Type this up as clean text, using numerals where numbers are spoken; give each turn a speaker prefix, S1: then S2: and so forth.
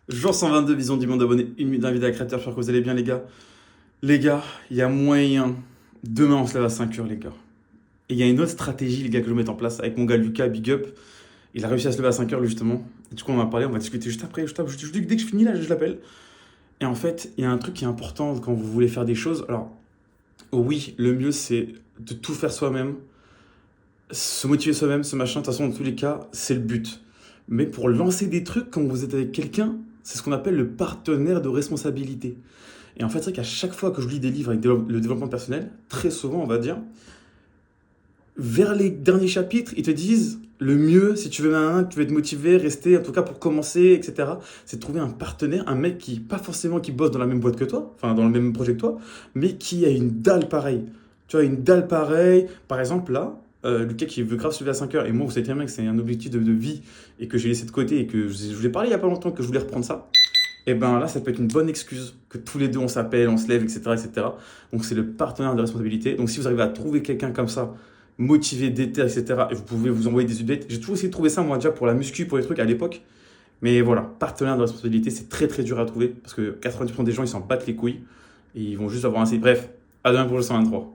S1: Jour 122, vision du monde abonné, une minute d'invité à créateur, j'espère que vous allez bien les gars. Les gars, il y a moyen. Demain on se lève à 5h les gars. Et il y a une autre stratégie les gars que je vais mettre en place avec mon gars Lucas, big up. Il a réussi à se lever à 5h justement. Et du coup on va parler, on va discuter juste après. Dès que je finis là, je l'appelle. Et en fait, il y a un truc qui est important quand vous voulez faire des choses. Alors, oui, le mieux c'est de tout faire soi-même, se motiver soi-même, ce machin. De toute façon, dans tous les cas, c'est le but. Mais pour lancer des trucs, quand vous êtes avec quelqu'un, c'est ce qu'on appelle le partenaire de responsabilité. Et en fait, c'est vrai qu'à chaque fois que je lis des livres avec le développement personnel, très souvent, on va dire, vers les derniers chapitres, ils te disent le mieux, si tu veux tu veux être motivé, rester, en tout cas pour commencer, etc., c'est de trouver un partenaire, un mec qui, pas forcément qui bosse dans la même boîte que toi, enfin dans le même projet que toi, mais qui a une dalle pareille. Tu vois, une dalle pareille. Par exemple, là, Lucas qui veut grave se lever à 5 heures, et moi, vous savez très bien que c'est un objectif de vie, et que j'ai laissé de côté, et que je vous ai parlé il y a pas longtemps que je voulais reprendre ça. Et ben là, ça peut être une bonne excuse que tous les deux on s'appelle, on se lève, etc., etc. Donc c'est le partenaire de responsabilité. Donc si vous arrivez à trouver quelqu'un comme ça, motivé, déter, etc., et vous pouvez vous envoyer des updates. J'ai toujours essayé de trouver ça moi déjà pour la muscu, pour les trucs à l'époque. Mais voilà, partenaire de responsabilité, c'est très très dur à trouver parce que 90% des gens ils s'en battent les couilles et ils vont juste avoir un site. Bref, à demain pour le 123.